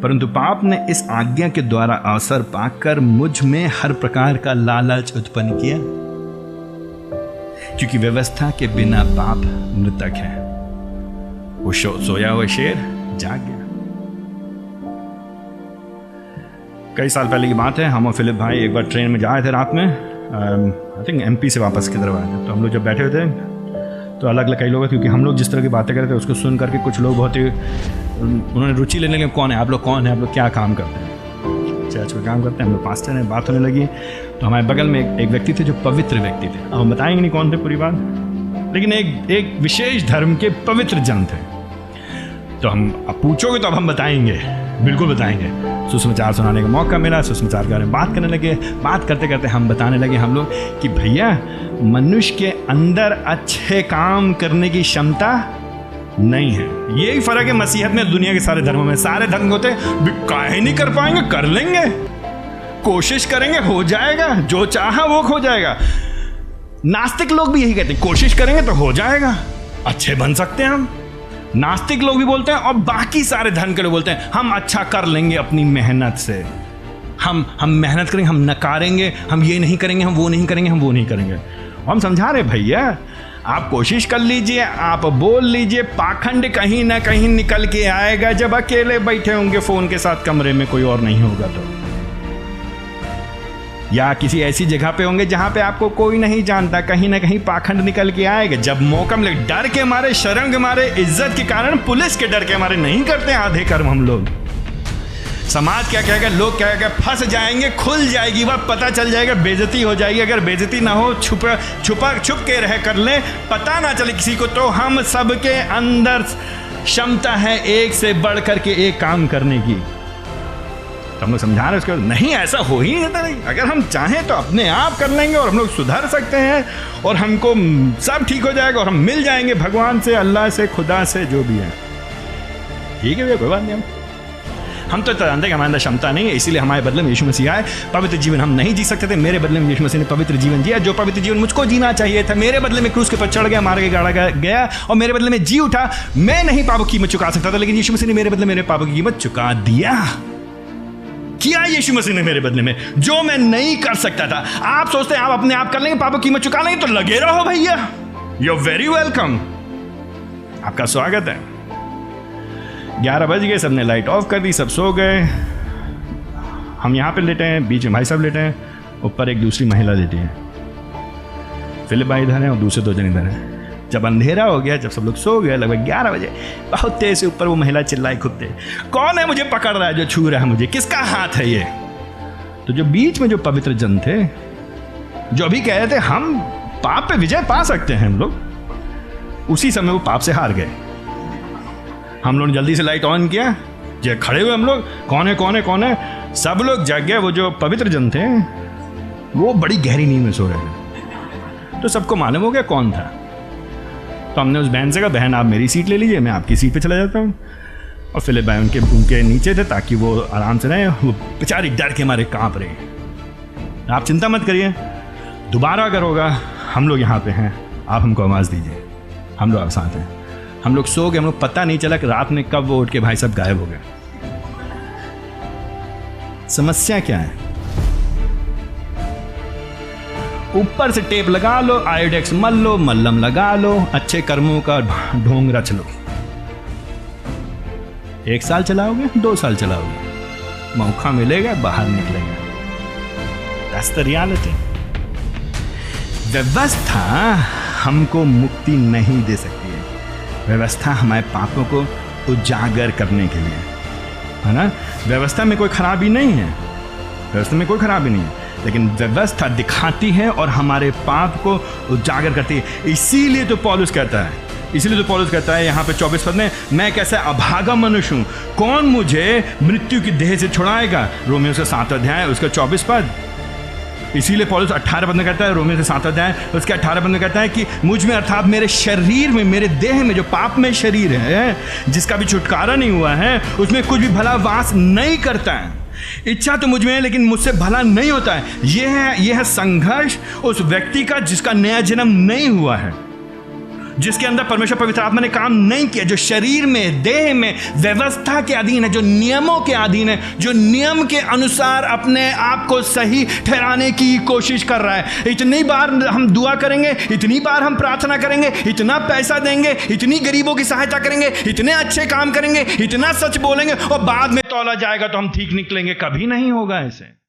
परंतु पाप ने इस आज्ञा के द्वारा अवसर पाकर मुझ में हर प्रकार का लालच उत्पन्न किया, क्योंकि व्यवस्था के बिना पाप मृतक है। वो सोया हुआ शेर जाग गया। कई साल पहले की बात है, हम और फिलिप भाई एक बार ट्रेन में जा रहे थे रात में, आई थिंक एमपी से वापस की तरफ आए थे। तो हम लोग जब बैठे हुए थे तो अलग अलग कई लोग, क्योंकि हम लोग जिस तरह की बातें कर रहे थे उसको सुन करके कुछ लोग बहुत ही उन्होंने रुचि लेने लगे, कौन है आप लोग, कौन है आप लोग, क्या काम करते हैं। चर्च में काम करते हैं, हम लोग पास्टर हैं। बात होने लगी तो हमारे बगल में एक व्यक्ति थे जो पवित्र व्यक्ति थे। अब हम बताएंगे नहीं कौन थे पूरी बात, लेकिन एक विशेष धर्म के पवित्र जन थे। तो हम अब पूछोगे तो अब हम बताएंगे, बिल्कुल बताएंगे। सुसमाचार सुनाने का मौका मिला, सुसमाचार के बारे में बात करने लगे। बात करते करते हम बताने लगे हम लोग कि भैया मनुष्य के अंदर अच्छे काम करने की क्षमता नहीं है। यही फर्क है मसीहत में दुनिया के सारे धर्मों में। सारे धर्म होते हैं काहे नहीं कर पाएंगे, कर लेंगे, कोशिश करेंगे हो जाएगा, जो चाहा वो हो जाएगा। नास्तिक लोग भी यही कहते हैं, कोशिश करेंगे तो हो जाएगा, अच्छे बन सकते हैं हम। नास्तिक लोग भी बोलते हैं और बाकी सारे धर्म के लोग बोलते हैं हम अच्छा कर लेंगे अपनी मेहनत से, हम मेहनत करेंगे, हम नकारेंगे, हम ये नहीं करेंगे, हम वो नहीं करेंगे, हम वो नहीं करेंगे। हम समझा रहे भैया आप कोशिश कर लीजिए, आप बोल लीजिए, पाखंड कहीं ना कहीं निकल के आएगा जब अकेले बैठे होंगे फोन के साथ कमरे में, कोई और नहीं होगा तो, या किसी ऐसी जगह पे होंगे जहां पे आपको कोई नहीं जानता, कहीं ना कहीं पाखंड निकल के आएगा। जब मौका मिले, डर के मारे, शर्म के मारे, इज्जत के कारण, पुलिस के डर के मारे नहीं करते आधे कर्म हम लोग। समाज क्या कहेगा, लोग क्या कहेगा, फंस जाएंगे, खुल जाएगी बात, पता चल जाएगा, बेइज्जती हो जाएगी। अगर बेइज्जती ना हो, छुप के रह कर ले, पता ना चले किसी को, तो हम सबके अंदर क्षमता है एक से बढ़ करके एक काम करने की। तो हम लोग समझा रहे उसको, नहीं ऐसा हो ही नहीं। अगर हम चाहें तो अपने आप कर लेंगे और हम लोग सुधर सकते हैं और हमको सब ठीक हो जाएगा और हम मिल जाएंगे भगवान से, अल्लाह से, खुदा से, जो भी है। ठीक है भैया, कोई बात नहीं। हम तो जानते कि हमारे अंदर क्षमता नहीं है, इसीलिए हमारे बदले में यीशु मसीह आए। पवित्र जीवन हम नहीं जी सकते थे, मेरे बदले में यीशु मसीह ने पवित्र जीवन जिया। जो पवित्र जीवन मुझको जीना चाहिए था, मेरे बदले में क्रूस के पर चढ़ गया, मार के गाड़ा गया और मेरे बदले में जी उठा। मैं नहीं पापों की कीमत चुका सकता था, लेकिन यीशु मसीह ने मेरे बदले मेरे पापों की कीमत चुका दिया। किया यीशु मसीह ने मेरे बदले में जो मैं नहीं कर सकता था। आप सोचते हैं आप अपने आप कर लेंगे, पापों की कीमत चुका लेंगे, तो लगे रहो भैया, यू आर वेरी वेलकम, आपका स्वागत है। 11 बज गए, सबने लाइट ऑफ कर दी, सब सो गए। हम यहाँ पे लेटे हैं, बीच में भाई साहब लेटे हैं, ऊपर एक दूसरी महिला लेटी है। फिलिप भाई इधर हैं और दूसरे 2 जन इधर हैं। जब अंधेरा हो गया, जब सब लोग सो गए, लगभग 11 बजे, बहुत तेज से ऊपर वो महिला चिल्लाई खूब तेज, कौन है मुझे पकड़ रहा है, जो छू रहा है मुझे, किसका हाथ है ये? तो जो बीच में जो पवित्र जन थे, जो अभी कह रहे थे हम पाप पे विजय पा सकते हैं हम लोग, उसी समय वो पाप से हार गए। हम लोग ने जल्दी से लाइट ऑन किया, जो खड़े हुए हम लोग, कौन है कौन है कौन है, सब लोग जग गए। वो जो पवित्र जन थे वो बड़ी गहरी नींद में सो रहे थे, तो सबको मालूम हो गया कौन था। तो हमने उस बहन से कहा, बहन आप मेरी सीट ले लीजिए, मैं आपकी सीट पे चला जाता हूँ। और फिलिप भाई उनके नीचे थे ताकि वो आराम से रहें। वो बेचारी डर के मारे कांप रहे। आप चिंता मत करिए, दोबारा अगर होगा हम लोग यहाँ पे हैं, आप हमको आवाज़ दीजिए, हम लोग आप साथ हैं। हम लोग सो गए, हम लोग पता नहीं चला कि रात में कब वो उठ के भाई सब गायब हो गए। समस्या क्या है? ऊपर से टेप लगा लो, आयोडेक्स मल लो, मल्लम लगा लो, अच्छे कर्मों का ढोंग रच लो। 1 साल चलाओगे, 2 साल चलाओगे, मौका मिलेगा बाहर निकलेगा। That's the reality। व्यवस्था हमको मुक्ति नहीं दे सकती है। व्यवस्था हमारे पापों को उजागर करने के लिए है ना। व्यवस्था में कोई खराबी नहीं है, व्यवस्था में कोई खराबी नहीं है, लेकिन व्यवस्था दिखाती है और हमारे पाप को उजागर करती है। इसीलिए तो पौलुस कहता है यहाँ पे 24 पद में, मैं कैसे अभागा मनुष्य हूँ, कौन मुझे मृत्यु की देह से छुड़ाएगा। रोमियो से 7 अध्याय उसका 24 पद। इसीलिए पौलुस 18 पद में कहता है, रोमियो से 7 अध्याय उसके 18 पद में कहता है कि मुझ में अर्थात मेरे शरीर में, मेरे देह में, जो पाप में शरीर है, जिसका भी छुटकारा नहीं हुआ है, उसमें कुछ भी भला वास नहीं करता है। इच्छा तो मुझ में है लेकिन मुझसे भला नहीं होता है। यह है संघर्ष उस व्यक्ति का जिसका नया जन्म नहीं हुआ है। जिसके अंदर परमेश्वर पवित्र आत्मा ने काम नहीं किया, जो शरीर में, देह में, व्यवस्था के अधीन है, जो नियमों के अधीन है, जो नियम के अनुसार अपने आप को सही ठहराने की कोशिश कर रहा है। इतनी बार हम दुआ करेंगे, इतनी बार हम प्रार्थना करेंगे, इतना पैसा देंगे, इतनी गरीबों की सहायता करेंगे, इतने अच्छे काम करेंगे, इतना सच बोलेंगे, और बाद में तौला जाएगा तो हम ठीक निकलेंगे। कभी नहीं होगा ऐसे।